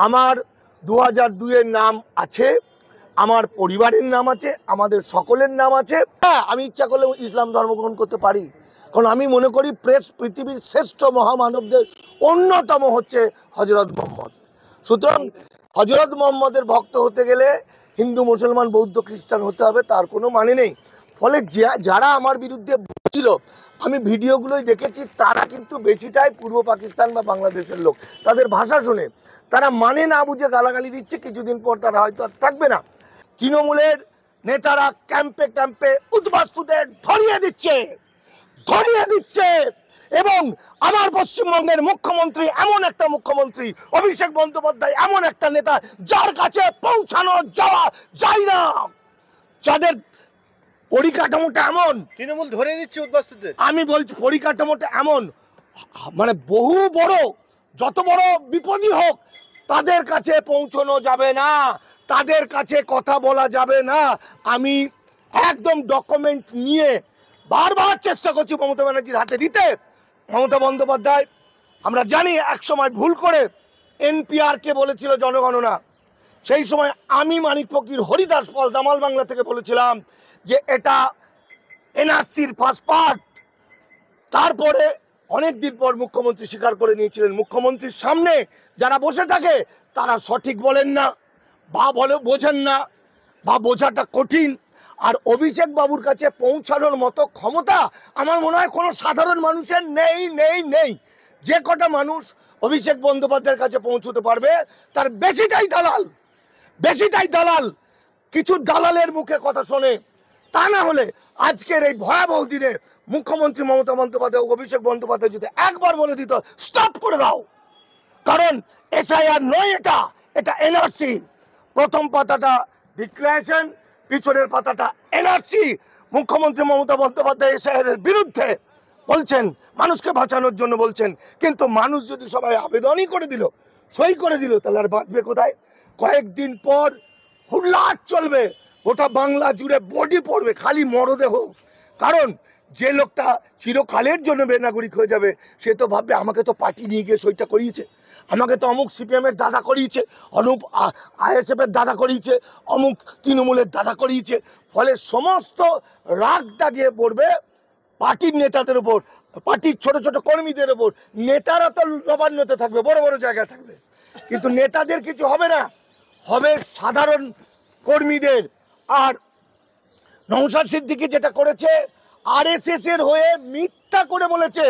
আমার 2002-এর নাম আছে, আমার পরিবারের নাম আছে, আমাদের সকলের নাম আছে। হ্যাঁ, আমি ইচ্ছা করলে ইসলাম ধর্ম গ্রহণ করতে পারি, কারণ আমি মনে করি পৃথিবীর শ্রেষ্ঠ মহামানবদের অন্যতম হচ্ছে হজরত মোহাম্মদ। সুতরাং হজরত মোহাম্মদের ভক্ত হতে গেলে হিন্দু, মুসলমান, বৌদ্ধ, খ্রিস্টান হতে হবে, তার কোনো মানে নেই। ফলে যারা আমার বিরুদ্ধে ছিল, আমি ভিডিওগুলোই দেখেছি, তারা কিন্তু বেশিটাই পূর্ব পাকিস্তান বা বাংলাদেশের লোক। তাদের ভাষা শুনে তারা মানে না বুঝে গালাগালি দিচ্ছে, কিছুদিন পর তারা হয়তো আর থাকবে না। তৃণমূলের নেতারা ক্যাম্পে ক্যাম্পে উদ্বাস্তুদের ধরিয়ে দিচ্ছে এবং আমার পশ্চিমবঙ্গের মুখ্যমন্ত্রী এমন একটা মুখ্যমন্ত্রী, অভিষেক বন্দ্যোপাধ্যায় এমন একটা নেতা, যার কাছে পৌঁছানো যাওয়া যায় না, যাদের পরিকাঠামোটা এমন, তৃণমূল ধরে দিচ্ছে উদ্বাস্তুদের। আমি বলছি পরিকাঠামোটা এমন, মানে বহু বড়, যত বড় বিপদই হোক তাদের কাছে পৌঁছানো যাবে না, তাদের কাছে কথা বলা যাবে না। আমি একদম ডকুমেন্ট নিয়ে বারবার চেষ্টা করছি মমতা ব্যানার্জির হাতে দিতে। মমতা বন্দ্যোপাধ্যায়, আমরা জানি একসময় ভুল করে এনপিআরকে বলেছিল জনগণনা, সেই সময় আমি মানিক ফকির, হরিদাস পাল দামাল বাংলা থেকে বলেছিলাম যে এটা এনআরসির ফার্স্ট পার্ট। তারপরে অনেক দিন পর মুখ্যমন্ত্রী স্বীকার করে নিয়েছিলেন। মুখ্যমন্ত্রীর সামনে যারা বসে থাকে তারা সঠিক বলেন না বা বোঝেন না বা বোঝাটা কঠিন। আর অভিষেক বাবুর কাছে পৌঁছানোর মতো ক্ষমতা আমার মনে হয় কোনো সাধারণ মানুষের নেই। যে কটা মানুষ অভিষেক বন্দ্যোপাধ্যায়ের কাছে পৌঁছতে পারবে তার বেশিটাই দালাল, কিছু দালালের মুখে কথা শোনে। তা না হলে আজকের এই ভয়াবহ দিনে মুখ্যমন্ত্রী মমতা বন্দ্যোপাধ্যায়, অভিষেক বন্দ্যোপাধ্যায় যদি একবার বলে দিত স্টপ করে দাও, কারণ এসআইআর নয়, এটা এনআরসি। প্রথম পাতাটা ডিক্লারেশন, পিছনের পাতাটা এনআরসি। মুখ্যমন্ত্রী মমতা বন্দ্যোপাধ্যায় এসআইআর এর বিরুদ্ধে বলছেন, মানুষকে বাঁচানোর জন্য বলছেন, কিন্তু মানুষ যদি সবাই আবেদনই করে দিল, সই করে দিল, তাহলে আর বাঁচবে কোথায়? কয়েকদিন পর হুল্লাট চলবে, গোটা বাংলা জুড়ে বডি পড়বে, খালি মরদেহ। কারণ যে লোকটা চিরকালের জন্য বেনাগরিক হয়ে যাবে, সে তো ভাববে আমাকে তো পার্টি নিয়ে গিয়ে সইটা করিয়েছে, আমাকে তো অমুক সিপিএমের দাদা করিয়েছে, অনুপ আইএসএফের দাদা করিয়েছে, অমুক তৃণমূলের দাদা করিয়েছে। ফলে সমস্ত রাগটা গিয়ে পড়বে পার্টির নেতাদের উপর, পার্টির ছোট ছোট কর্মীদের উপর। নেতারা তো নবান্নতে থাকবে, বড় বড় জায়গায় থাকবে, কিন্তু নেতাদের কিছু হবে না, হবে সাধারণ কর্মীদের। আর নওশাদ সিদ্দিকী যেটা করেছে, আরএসএস এর হয়ে মিথ্যা করে বলেছে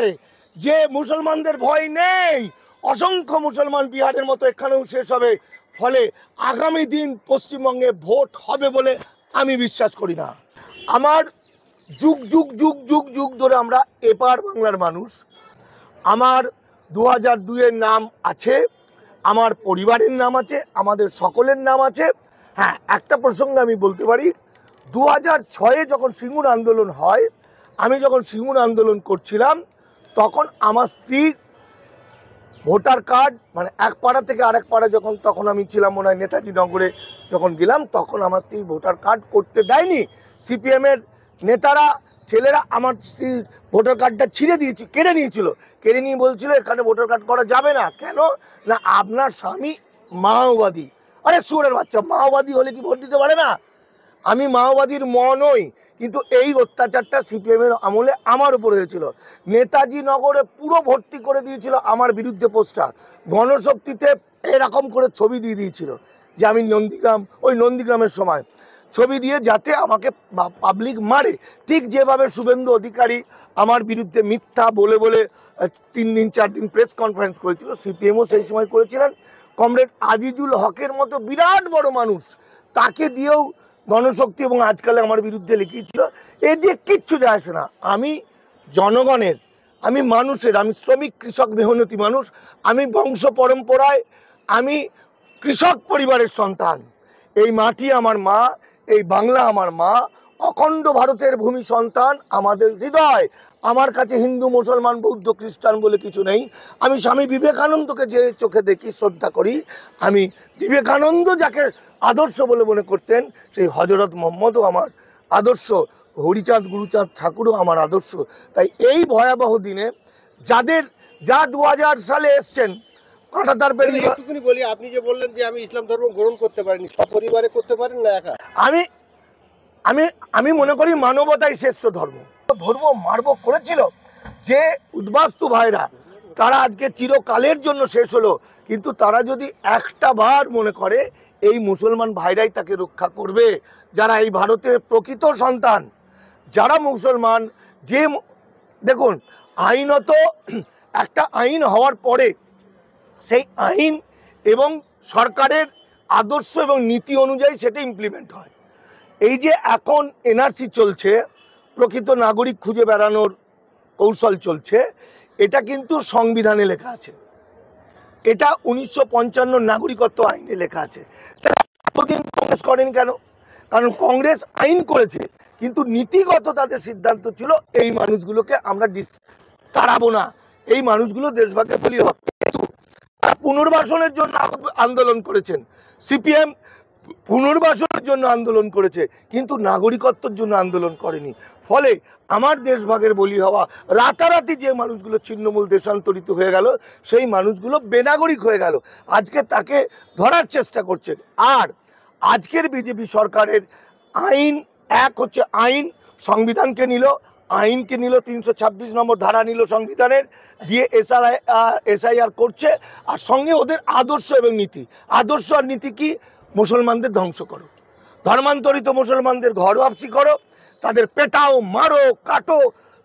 যে মুসলমানদের ভয় নেই, অসংখ্য মুসলমান বিহারের মতো এখানেও শেষ হবে। ফলে আগামী দিন পশ্চিমবঙ্গে ভোট হবে বলে আমি বিশ্বাস করি না। আমার যুগ যুগ যুগ যুগ যুগ ধরে আমরা এপার বাংলার মানুষ। আমার 2002-এর নাম আছে, আমার পরিবারের নাম আছে, আমাদের সকলের নাম আছে। হ্যাঁ, একটা প্রসঙ্গ আমি বলতে পারি, 2006-এ যখন সিঙ্গুর আন্দোলন হয়, আমি যখন সিঙ্গুর আন্দোলন করছিলাম, তখন আমার স্ত্রীর ভোটার কার্ড, মানে এক পাড়া থেকে আরেক পাড়া, তখন আমি ছিলাম মনে হয় নেতাজি নগরে, যখন গেলাম তখন আমার স্ত্রীর ভোটার কার্ড করতে দেয়নি। সিপিএমের নেতারা, ছেলেরা আমার স্ত্রীর ভোটার কার্ডটা কেড়ে নিয়ে বলছিল এখানে ভোটার কার্ড করা যাবে না। কেন না, আপনার স্বামী মাওবাদী। আরে সুরের বাচ্চা, মাওবাদী হলে কি ভোট দিতে পারে না? আমি মাওবাদীর নই, কিন্তু এই অত্যাচারটা সিপিএমের আমলে আমার উপর হয়েছিল। নেতাজি নগরে পুরো ভর্তি করে দিয়েছিল আমার বিরুদ্ধে পোস্টার, গণশক্তিতে এরকম করে ছবি দিয়ে দিয়েছিল যে আমি নন্দীগ্রামের সময় ছবি দিয়ে যাতে আমাকে পাবলিক মারে। ঠিক যেভাবে শুভেন্দু অধিকারী আমার বিরুদ্ধে মিথ্যা বলে 3 দিন 4 দিন প্রেস কনফারেন্স করেছিল, সিপিএমও সেই সময় করেছিলেন। কমরেড আজিজুল হকের মতো বিরাট বড় মানুষ, তাকে দিয়েও গণশক্তি এবং আজকাল আমার বিরুদ্ধে লিখিয়েছিল। এ দিয়ে কিচ্ছু যায় আসে না। আমি জনগণের, আমি মানুষের, আমি শ্রমিক কৃষক মেহনতি মানুষ, আমি বংশ পরম্পরায় আমি কৃষক পরিবারের সন্তান। এই মাটি আমার মা, এই বাংলা আমার মা, অখণ্ড ভারতের ভূমি সন্তান আমাদের হৃদয়। আমার কাছে হিন্দু, মুসলমান, বৌদ্ধ, খ্রিস্টান বলে কিছু নেই। আমি স্বামী বিবেকানন্দকে যে চোখে দেখি, শ্রদ্ধা করি, আমি বিবেকানন্দ যাকে আদর্শ বলে মনে করতেন, সেই হজরত মোহাম্মদও আমার আদর্শ, হরিচাঁদ গুরুচাঁদ ঠাকুরও আমার আদর্শ। তাই এই ভয়াবহ দিনে যা 2000 সালে এসছেন, কাঁটাতার পেরিয়ে একটুখানি বলি, আপনি যে বললেন যে আমি ইসলাম ধর্ম গ্রহণ করতে পারিনি, সপরিবারে করতে পারেন না একা? আমি আমি আমি মনে করি মানবতাই শ্রেষ্ঠ ধর্ম। ধর্ম মার্ব করেছিল যে উদ্বাস্তু ভাইরা, তারা আজকে চিরকালের জন্য শেষ হলো, কিন্তু তারা যদি একটা বার মনে করে এই মুসলমান ভাইরাই তাকে রক্ষা করবে, যারা এই ভারতের প্রকৃত সন্তান, যারা মুসলমান, যে দেখুন আইনত একটা আইন হওয়ার পরে সেই আইন এবং সরকারের আদর্শ এবং নীতি অনুযায়ী সেটা ইমপ্লিমেন্ট হয়। এই যে এখন এনআরসি চলছে, প্রকৃত নাগরিক খুঁজে বেড়ানোর কৌশল চলছে, এটা কিন্তু সংবিধানে লেখা আছে, এটা 1955 নাগরিকত্ব আইনে লেখা আছে। তাহলে এতদিন কংগ্রেস করেনি কেন? কারণ কংগ্রেস আইন করেছে, কিন্তু নীতিগত তাদের সিদ্ধান্ত ছিল এই মানুষগুলোকে আমরা তাড়াবো না, এই মানুষগুলো দেশভাগে বলি হবে। কিন্তু পুনর্বাসনের জন্য আন্দোলন করেছেন, সিপিএম পুনর্বাসনের জন্য আন্দোলন করেছে, কিন্তু নাগরিকত্বের জন্য আন্দোলন করেনি। ফলে আমার দেশভাগের বলি হওয়া, রাতারাতি যে মানুষগুলো ছিন্নমূল দেশান্তরিত হয়ে গেল, সেই মানুষগুলো বেনাগরিক হয়ে গেল, আজকে তাকে ধরার চেষ্টা করছে। আর আজকের বিজেপি সরকারের আইন, এক হচ্ছে আইন, সংবিধানকে নিল, আইনকে নিল, 326 নম্বর ধারা নিল সংবিধানের, দিয়ে এসআইআর করছে, আর সঙ্গে ওদের আদর্শ এবং নীতি। আদর্শ আর নীতি কি? মুসলমানদের ধ্বংস করো, ধর্মান্তরিত মুসলমানদের ঘর ওয়াপসি করো, তাদের পেটাও, মারো, কাটো,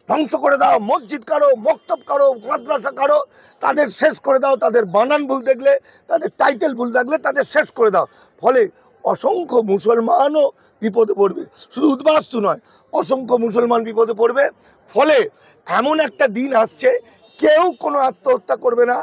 ধ্বংস করে দাও, মসজিদ কারো, মক্তব কারো, মাদ্রাসা কারো, তাদের শেষ করে দাও, তাদের বানান ভুল দেখলে, তাদের টাইটেল ভুল থাকলে তাদের শেষ করে দাও। ফলে অসংখ্য মুসলমানও বিপদে পড়বে, শুধু উদ্বাস্তু নয়, অসংখ্য মুসলমান বিপদে পড়বে। ফলে এমন একটা দিন আসছে, কেউ কোনো আত্মহত্যা করবে না।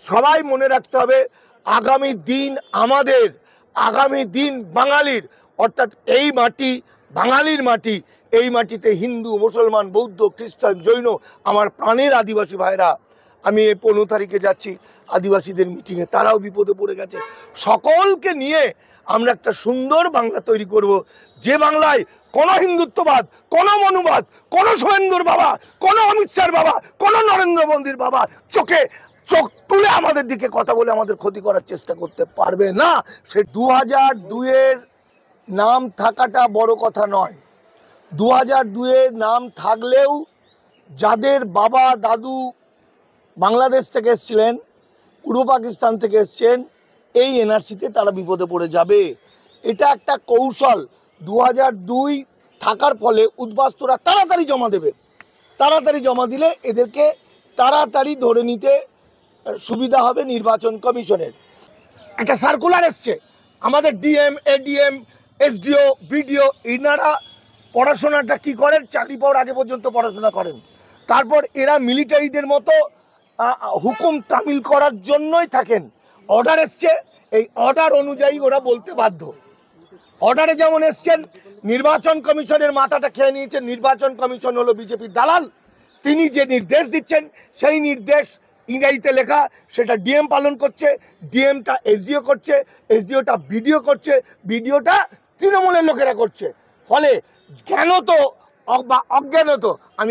সবাই মনে রাখতে হবে, আগামী দিন আমাদের, আগামী দিন বাঙালির, অর্থাৎ এই মাটি বাঙালির মাটি, এই মাটিতে হিন্দু, মুসলমান, বৌদ্ধ, খ্রিস্টান, জৈন, আমার প্রাণের আদিবাসী ভাইরা, আমি 15 তারিখে যাচ্ছি আদিবাসীদের মিটিংয়ে, তারাও বিপদে পড়ে গেছে। সকলকে নিয়ে আমরা একটা সুন্দর বাংলা তৈরি করব, যে বাংলায় কোনো হিন্দুত্ববাদ, কোনো মনুবাদ, কোনো শুভেন্দুর বাবা, কোনো অমিত শাহর বাবা, কোনো নরেন্দ্র মোদীর বাবা চোখ তুলে আমাদের দিকে কথা বলে আমাদের ক্ষতি করার চেষ্টা করতে পারবে না। সে 2002-এর নাম থাকাটা বড় কথা নয়, 2002-এর নাম থাকলেও যাদের বাবা দাদু বাংলাদেশ থেকে এসেছিলেন, পূর্ব পাকিস্তান থেকে এসছেন, এই এনআরসিতে তারা বিপদে পড়ে যাবে। এটা একটা কৌশল। 2002 থাকার ফলে উদ্বাস্তুরা তাড়াতাড়ি জমা দেবে, তাড়াতাড়ি জমা দিলে এদেরকে তাড়াতাড়ি ধরে নিতে সুবিধা হবে নির্বাচন কমিশনের। একটা সার্কুলার এসছে, আমাদের ডিএম, এডিএম, এসডিও, বিডিও, এনারা পড়াশোনাটা কি করেন, চাকরি পাওয়ার আগে পর্যন্ত পড়াশোনা করেন, তারপর এরা মিলিটারিদের মতো হুকুম তামিল করার জন্যই থাকেন। অর্ডার এসছে, এই অর্ডার অনুযায়ী ওরা বলতে বাধ্য। অর্ডারে যেমন এসছেন, নির্বাচন কমিশনের মাথাটা খেয়ে নিয়েছেন। নির্বাচন কমিশন হলো বিজেপির দালাল, তিনি যে নির্দেশ দিচ্ছেন সেই নির্দেশ ইংরেজিতে লেখা, সেটা ডিএম পালন করছে, ডিএমটা এসডিও করছে, এসডিওটা বিডিও করছে, বিডিওটা তৃণমূলের লোকেরা করছে। ফলে জ্ঞানত বা অজ্ঞানত, আমি